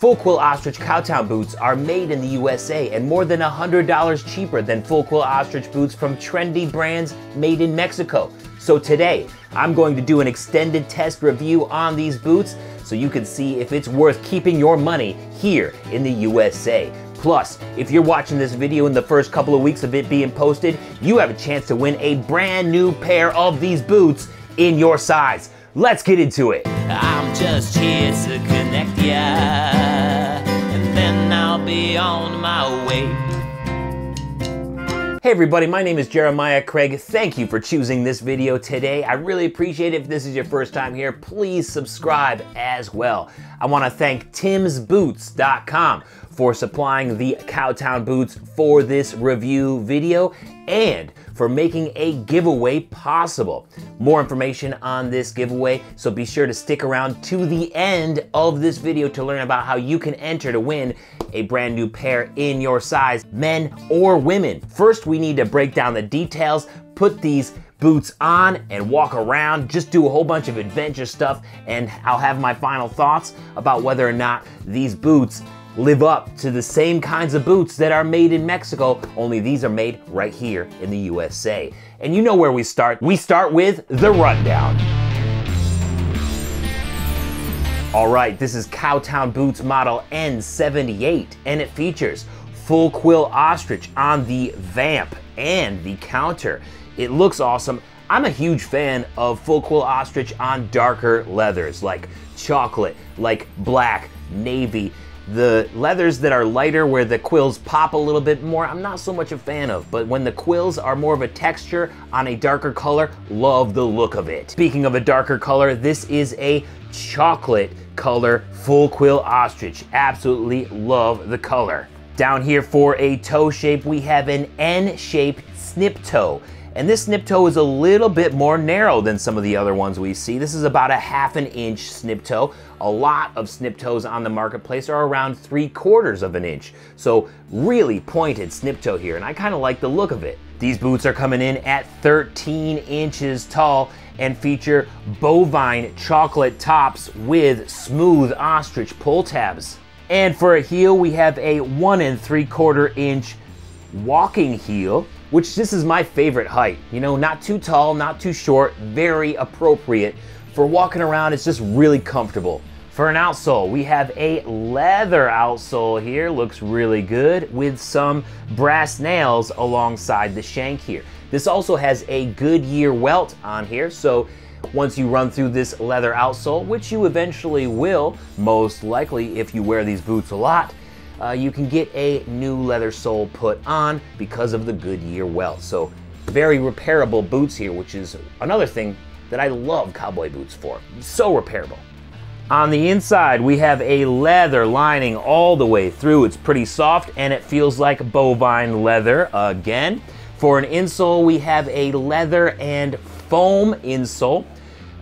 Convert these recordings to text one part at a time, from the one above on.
Full Quill Ostrich Cowtown boots are made in the USA and more than $100 cheaper than Full Quill Ostrich boots from trendy brands made in Mexico. So today, I'm going to do an extended test review on these boots so you can see if it's worth keeping your money here in the USA. Plus, if you're watching this video in the first couple of weeks of it being posted, you have a chance to win a brand new pair of these boots in your size. Let's get into it. I'm just here to connect ya, and then I'll be on my way. Hey everybody, my name is Jeremiah Craig. Thank you for choosing this video today. I really appreciate it. If this is your first time here, please subscribe as well. I want to thank timsboots.com for supplying the Cowtown boots for this review video and for making a giveaway possible. More information on this giveaway, so be sure to stick around to the end of this video to learn about how you can enter to win a brand new pair in your size, men or women. First, we need to break down the details, put these boots on and walk around, just do a whole bunch of adventure stuff, and I'll have my final thoughts about whether or not these boots live up to the same kinds of boots that are made in Mexico, only these are made right here in the USA. And you know where we start. We start with the rundown. All right, this is Cowtown Boots model N78, and it features Full Quill Ostrich on the vamp and the counter. It looks awesome. I'm a huge fan of Full Quill Ostrich on darker leathers, like chocolate, like black, navy. The leathers that are lighter where the quills pop a little bit more, I'm not so much a fan of, but when the quills are more of a texture on a darker color, love the look of it. Speaking of a darker color, this is a chocolate color Full Quill Ostrich. Absolutely love the color. Down here for a toe shape, we have an N-shaped snip toe. And this snip toe is a little bit more narrow than some of the other ones we see. This is about a ½ an inch snip toe. A lot of snip toes on the marketplace are around 3/4 of an inch. So really pointed snip toe here, and I kind of like the look of it. These boots are coming in at 13 inches tall and feature bovine chocolate tops with smooth ostrich pull tabs. And for a heel, we have a 1 3/4 inch walking heel, which this is my favorite height. You know, not too tall, not too short, very appropriate. For walking around, it's just really comfortable. For an outsole, we have a leather outsole here, looks really good, with some brass nails alongside the shank here. This also has a Goodyear welt on here, so once you run through this leather outsole, which you eventually will, most likely if you wear these boots a lot, you can get a new leather sole put on because of the Goodyear welt. So very repairable boots here, which is another thing that I love cowboy boots for. So repairable. On the inside, we have a leather lining all the way through. It's pretty soft and it feels like bovine leather again. For an insole, we have a leather and foam insole.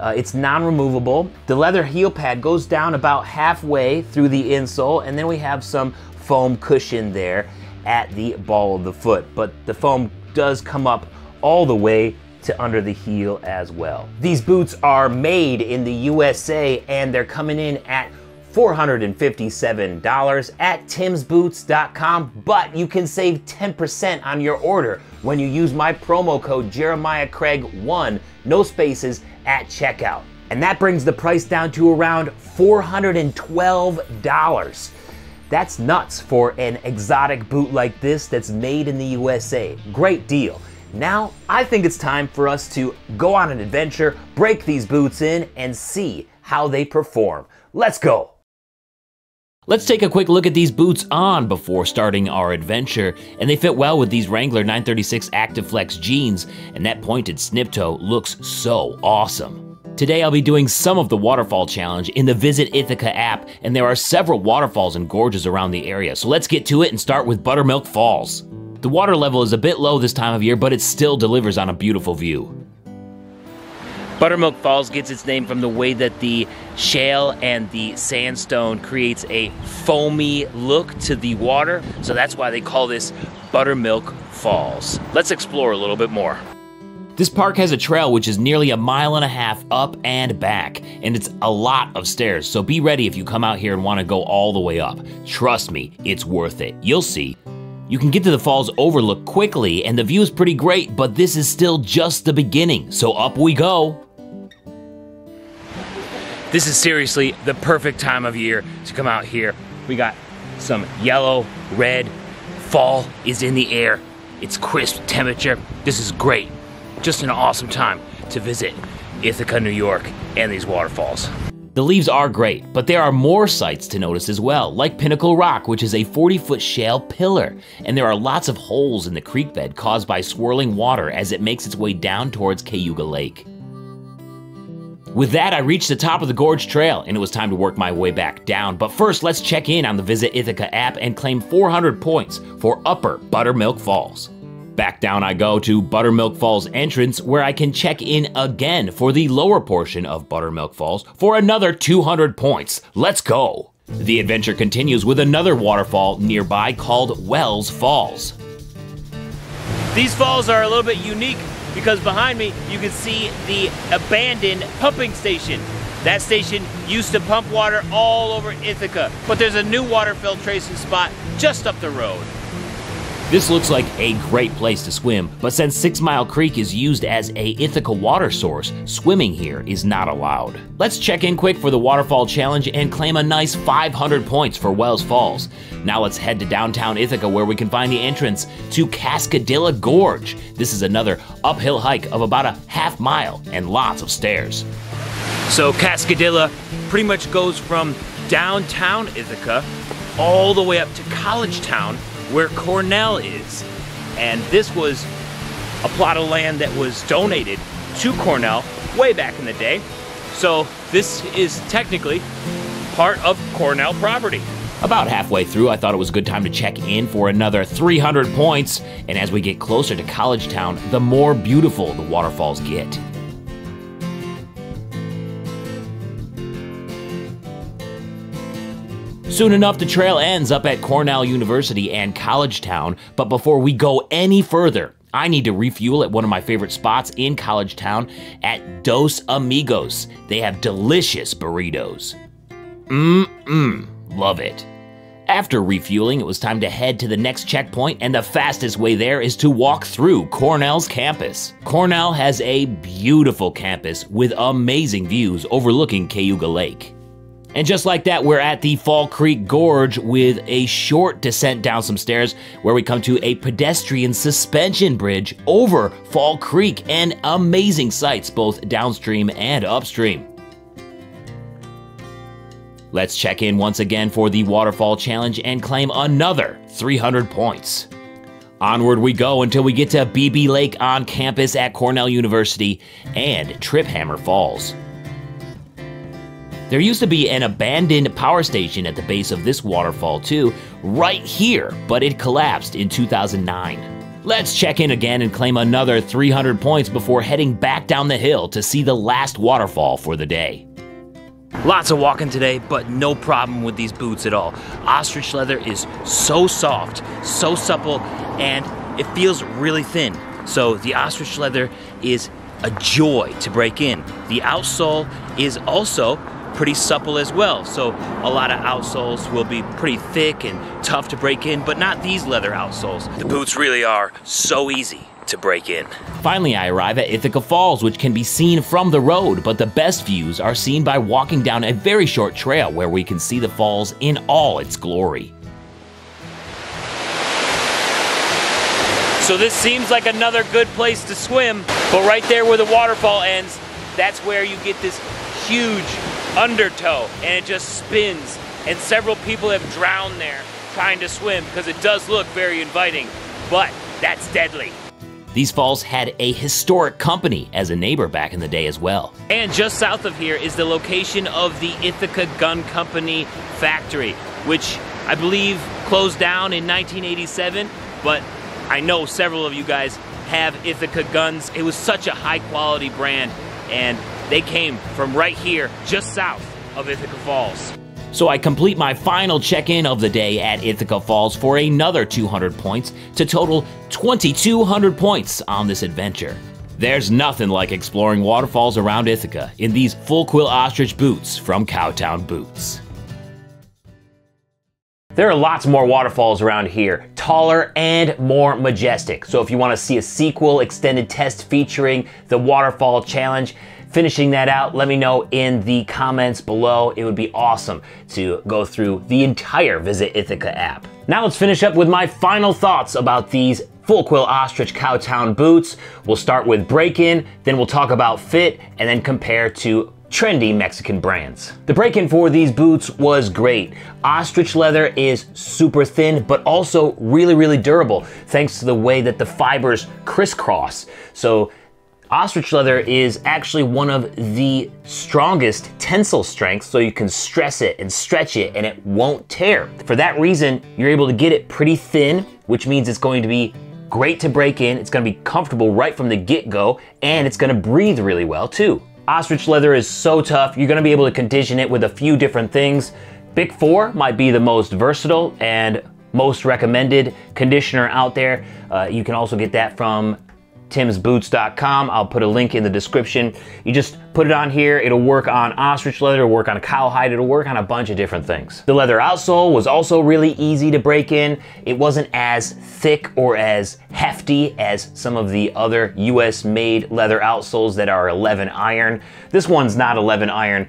It's non-removable. The leather heel pad goes down about halfway through the insole, and then we have some foam cushion there at the ball of the foot. But the foam does come up all the way to under the heel as well. These boots are made in the USA and they're coming in at $457 at timsboots.com, but you can save 10% on your order when you use my promo code JeremiahCraig1, no spaces, at checkout. And that brings the price down to around $412. That's nuts for an exotic boot like this that's made in the USA. Great deal. Now, I think it's time for us to go on an adventure, break these boots in, and see how they perform. Let's go. Let's take a quick look at these boots on before starting our adventure, and they fit well with these Wrangler 936 Active Flex jeans, and that pointed snip toe looks so awesome. Today I'll be doing some of the waterfall challenge in the Visit Ithaca app, and there are several waterfalls and gorges around the area, so let's get to it and start with Buttermilk Falls. The water level is a bit low this time of year, but it still delivers on a beautiful view. Buttermilk Falls gets its name from the way that the shale and the sandstone creates a foamy look to the water, so that's why they call this Buttermilk Falls. Let's explore a little bit more. This park has a trail which is nearly 1.5 miles up and back, and it's a lot of stairs, so be ready if you come out here and want to go all the way up. Trust me, it's worth it. You'll see. You can get to the falls overlook quickly, and the view is pretty great, but this is still just the beginning, so up we go. This is seriously the perfect time of year to come out here. We got some yellow, red, fall is in the air. It's crisp temperature. This is great. Just an awesome time to visit Ithaca, New York, and these waterfalls. The leaves are great, but there are more sights to notice as well, like Pinnacle Rock, which is a 40-foot shale pillar, and there are lots of holes in the creek bed caused by swirling water as it makes its way down towards Cayuga Lake. With that, I reached the top of the Gorge Trail, and it was time to work my way back down. But first, let's check in on the Visit Ithaca app and claim 400 points for Upper Buttermilk Falls. Back down I go to Buttermilk Falls entrance, where I can check in again for the lower portion of Buttermilk Falls for another 200 points. Let's go! The adventure continues with another waterfall nearby called Wells Falls. These falls are a little bit unique because behind me you can see the abandoned pumping station. That station used to pump water all over Ithaca, but there's a new water filtration spot just up the road. This looks like a great place to swim, but since 6 Mile Creek is used as a Ithaca water source, swimming here is not allowed. Let's check in quick for the waterfall challenge and claim a nice 500 points for Wells Falls. Now let's head to downtown Ithaca, where we can find the entrance to Cascadilla Gorge. This is another uphill hike of about a half mile and lots of stairs. So Cascadilla pretty much goes from downtown Ithaca all the way up to College Town, where Cornell is. And this was a plot of land that was donated to Cornell way back in the day. So this is technically part of Cornell property. About halfway through, I thought it was a good time to check in for another 300 points. And as we get closer to College Town, the more beautiful the waterfalls get. Soon enough, the trail ends up at Cornell University and College Town, but before we go any further, I need to refuel at one of my favorite spots in College Town at Dos Amigos. They have delicious burritos. Love it. After refueling, it was time to head to the next checkpoint, and the fastest way there is to walk through Cornell's campus. Cornell has a beautiful campus with amazing views overlooking Cayuga Lake. And just like that, we're at the Fall Creek Gorge with a short descent down some stairs where we come to a pedestrian suspension bridge over Fall Creek and amazing sights both downstream and upstream. Let's check in once again for the Waterfall Challenge and claim another 300 points. Onward we go until we get to BB Lake on campus at Cornell University and Triphammer Falls. There used to be an abandoned power station at the base of this waterfall too, right here, but it collapsed in 2009. Let's check in again and claim another 300 points before heading back down the hill to see the last waterfall for the day. Lots of walking today, but no problem with these boots at all. Ostrich leather is so soft, so supple, and it feels really thin. So the ostrich leather is a joy to break in. The outsole is also pretty supple as well, so a lot of outsoles will be pretty thick and tough to break in, but not these leather outsoles. The boots really are so easy to break in. Finally, I arrive at Ithaca Falls, which can be seen from the road, but the best views are seen by walking down a very short trail where we can see the falls in all its glory. So this seems like another good place to swim, but right there where the waterfall ends, that's where you get this huge undertow, and it just spins, and several people have drowned there trying to swim because it does look very inviting, but that's deadly. These falls had a historic company as a neighbor back in the day as well. And just south of here is the location of the Ithaca Gun Company factory, which I believe closed down in 1987, but I know several of you guys have Ithaca guns. It was such a high quality brand, and they came from right here, just south of Ithaca Falls. So I complete my final check-in of the day at Ithaca Falls for another 200 points to total 2,200 points on this adventure. There's nothing like exploring waterfalls around Ithaca in these full quill ostrich boots from Cowtown Boots. There are lots more waterfalls around here, taller and more majestic. So if you want to see a sequel extended test featuring the waterfall challenge, finishing that out, let me know in the comments below. It would be awesome to go through the entire Visit Ithaca app. Now let's finish up with my final thoughts about these full quill ostrich Cowtown boots. We'll start with break-in, then we'll talk about fit, and then compare to trendy Mexican brands. The break-in for these boots was great. Ostrich leather is super thin, but also really, really durable, thanks to the way that the fibers crisscross. So ostrich leather is actually one of the strongest tensile strengths, so you can stress it and stretch it and it won't tear. For that reason, you're able to get it pretty thin, which means it's going to be great to break in, it's gonna be comfortable right from the get-go, and it's gonna breathe really well too. Ostrich leather is so tough, you're gonna be able to condition it with a few different things. Bic 4 might be the most versatile and most recommended conditioner out there. You can also get that from timsboots.com. I'll put a link in the description. You just put it on here, it'll work on ostrich leather, it'll work on cowhide, it'll work on a bunch of different things. The leather outsole was also really easy to break in. It wasn't as thick or as hefty as some of the other US made leather outsoles that are 11 iron. This one's not 11 iron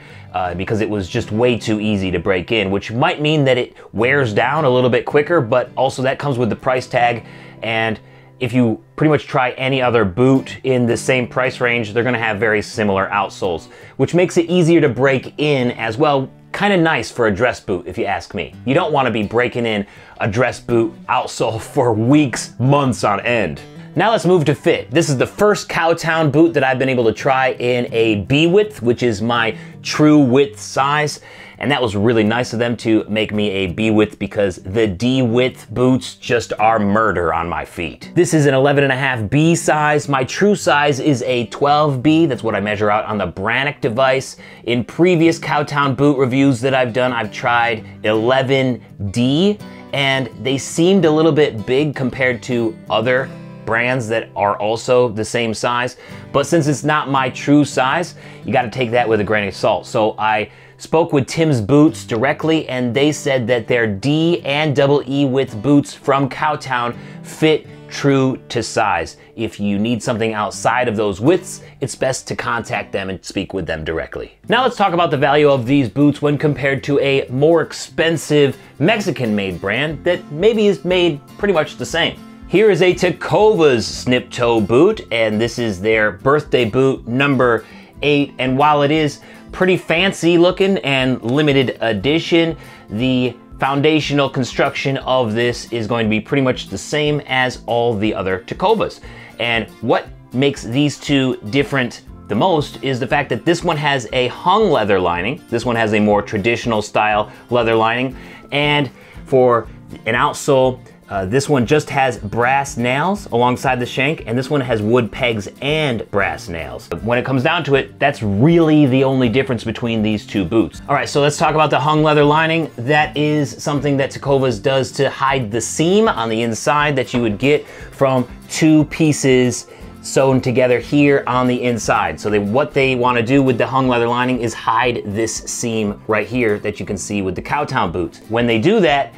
because it was just way too easy to break in, which might mean that it wears down a little bit quicker, but also that comes with the price tag. And if you pretty much try any other boot in the same price range, they're gonna have very similar outsoles, which makes it easier to break in as well. Kind of nice for a dress boot, if you ask me. You don't wanna be breaking in a dress boot outsole for weeks, months on end. Now let's move to fit. This is the first Cowtown boot that I've been able to try in a B width, which is my true width size. And that was really nice of them to make me a B width because the D width boots just are murder on my feet. This is an 11.5 B size. My true size is a 12B. That's what I measure out on the Brannock device. In previous Cowtown boot reviews that I've done, I've tried 11D, and they seemed a little bit big compared to other brands that are also the same size. But since it's not my true size, you gotta take that with a grain of salt. So I spoke with Tim's Boots directly, and they said that their D and double E width boots from Cowtown fit true to size. If you need something outside of those widths, it's best to contact them and speak with them directly. Now let's talk about the value of these boots when compared to a more expensive Mexican-made brand that maybe is made pretty much the same. Here is a Tecovas snip toe boot, and this is their birthday boot number 8. And while it is pretty fancy looking and limited edition, the foundational construction of this is going to be pretty much the same as all the other Tecovas. And what makes these two different the most is the fact that this one has a hung leather lining, this one has a more traditional style leather lining, and for an outsole, this one just has brass nails alongside the shank, and this one has wood pegs and brass nails. When it comes down to it, that's really the only difference between these two boots. All right, so let's talk about the hung leather lining. That is something that Tecovas does to hide the seam on the inside that you would get from two pieces sewn together here on the inside. So what they want to do with the hung leather lining is hide this seam right here that you can see with the Cowtown boots. When they do that,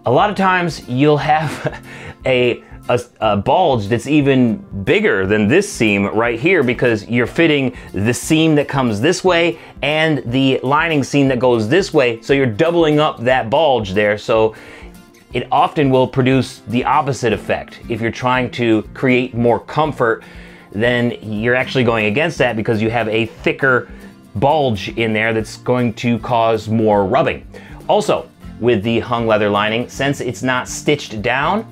a lot of times you'll have a bulge that's even bigger than this seam right here because you're fitting the seam that comes this way and the lining seam that goes this way. So you're doubling up that bulge there. So it often will produce the opposite effect. If you're trying to create more comfort, then you're actually going against that because you have a thicker bulge in there that's going to cause more rubbing. Also, with the hung leather lining, since it's not stitched down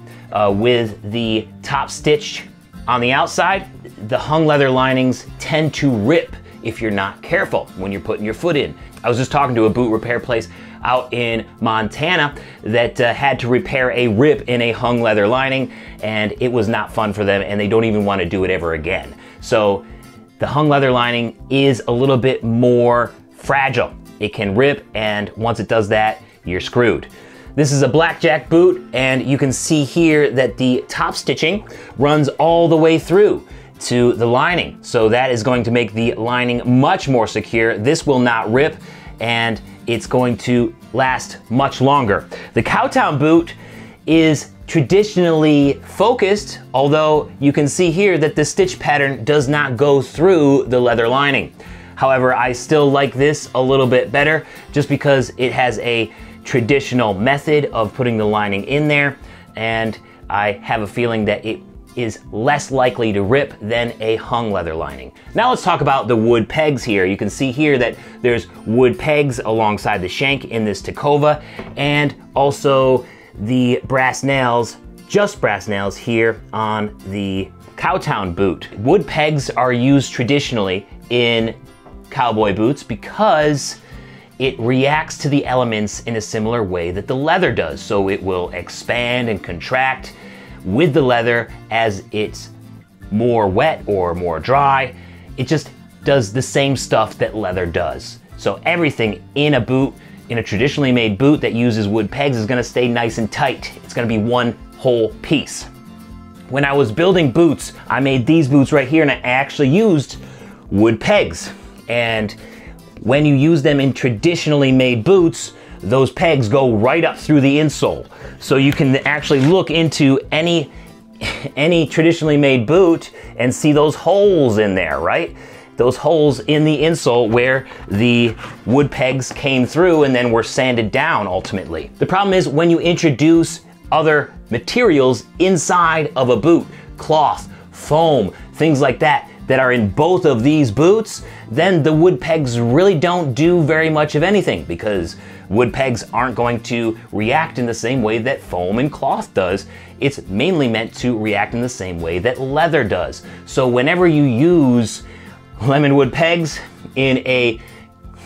with the top stitch on the outside, the hung leather linings tend to rip if you're not careful when you're putting your foot in. I was just talking to a boot repair place out in Montana that had to repair a rip in a hung leather lining, and it was not fun for them, and they don't even want to do it ever again. So the hung leather lining is a little bit more fragile. It can rip, and once it does that, you're screwed. This is a blackjack boot, and you can see here that the top stitching runs all the way through. to the lining. So that is going to make the lining much more secure. This will not rip, and it's going to last much longer. The Cowtown boot is traditionally focused, although you can see here that the stitch pattern does not go through the leather lining. However, I still like this a little bit better just because it has a traditional method of putting the lining in there, and I have a feeling that it is less likely to rip than a hung leather lining. Now let's talk about the wood pegs here. You can see here that there's wood pegs alongside the shank in this Tacova, and also the brass nails, just brass nails here on the Cowtown boot. Wood pegs are used traditionally in cowboy boots because it reacts to the elements in a similar way that the leather does. So it will expand and contract with the leather as it's more wet or more dry. It just does the same stuff that leather does. So everything in a boot, in a traditionally made boot that uses wood pegs, is gonna stay nice and tight. It's gonna be one whole piece. When I was building boots, I made these boots right here, and I actually used wood pegs. And when you use them in traditionally made boots, those pegs go right up through the insole. So you can actually look into any traditionally made boot and see those holes in there, right? Those holes in the insole where the wood pegs came through and then were sanded down ultimately. The problem is when you introduce other materials inside of a boot, cloth, foam, things like that, that are in both of these boots, then the wood pegs really don't do very much of anything, because wood pegs aren't going to react in the same way that foam and cloth does. It's mainly meant to react in the same way that leather does. So whenever you use lemon wood pegs in a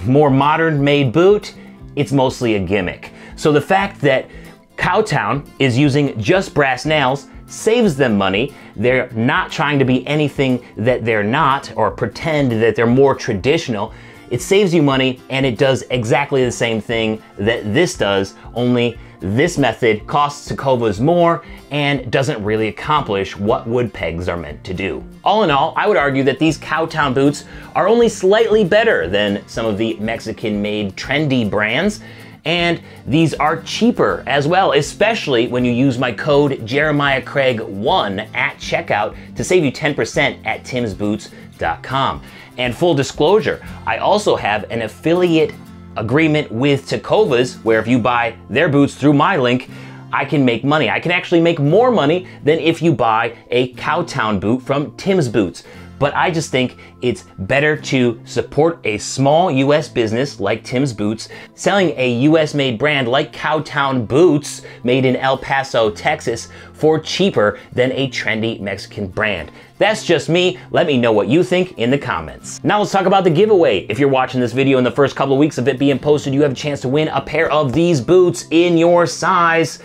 more modern made boot, it's mostly a gimmick. So the fact that Cowtown is using just brass nails saves them money. They're not trying to be anything that they're not or pretend that they're more traditional. It saves you money, and it does exactly the same thing that this does, only this method costs Tacovas more and doesn't really accomplish what wood pegs are meant to do. All in all, I would argue that these Cowtown boots are only slightly better than some of the Mexican-made trendy brands, and these are cheaper as well, especially when you use my code JeremiahCraig1 at checkout to save you 10% at timsboots.com. And full disclosure, I also have an affiliate agreement with Tacovas, where if you buy their boots through my link, I can make money. I can actually make more money than if you buy a Cowtown boot from Tim's Boots. But I just think it's better to support a small US business like Tim's Boots, selling a US made brand like Cowtown Boots made in El Paso, Texas, for cheaper than a trendy Mexican brand. That's just me. Let me know what you think in the comments. Now let's talk about the giveaway. If you're watching this video in the first couple of weeks of it being posted, you have a chance to win a pair of these boots in your size.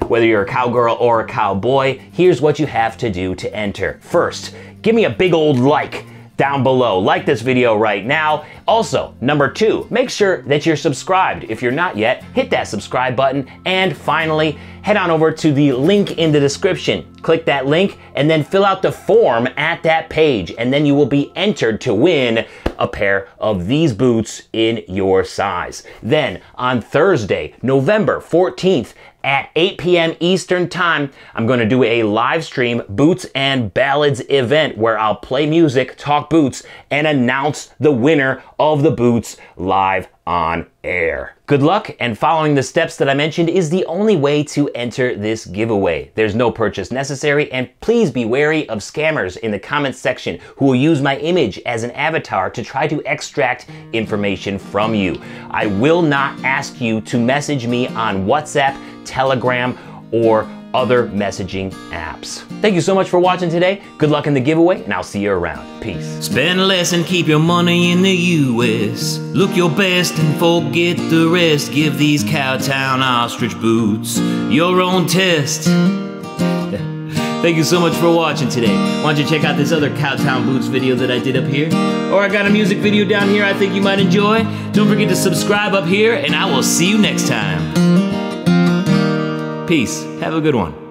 Whether you're a cowgirl or a cowboy, here's what you have to do to enter. First, give me a big old like down below. Like this video right now. Also, number 2, make sure that you're subscribed. If you're not yet, hit that subscribe button. And finally, head on over to the link in the description. Click that link and then fill out the form at that page, and then you will be entered to win a pair of these boots in your size. Then on Thursday, November 14th, at 8 p.m. Eastern Time, I'm going to do a live stream Boots and Ballads event where I'll play music, talk boots, and announce the winner of the boots live on air. Good luck, and following the steps that I mentioned is the only way to enter this giveaway. There's no purchase necessary, and please be wary of scammers in the comments section who will use my image as an avatar to try to extract information from you. I will not ask you to message me on WhatsApp, Telegram, or other messaging apps. Thank you so much for watching today. Good luck in the giveaway, and I'll see you around. Peace. Spend less and keep your money in the US. Look your best and forget the rest. Give these Cowtown Ostrich boots your own test. Thank you so much for watching today. Why don't you check out this other Cowtown Boots video that I did up here? Or I got a music video down here I think you might enjoy. Don't forget to subscribe up here, and I will see you next time. Peace. Have a good one.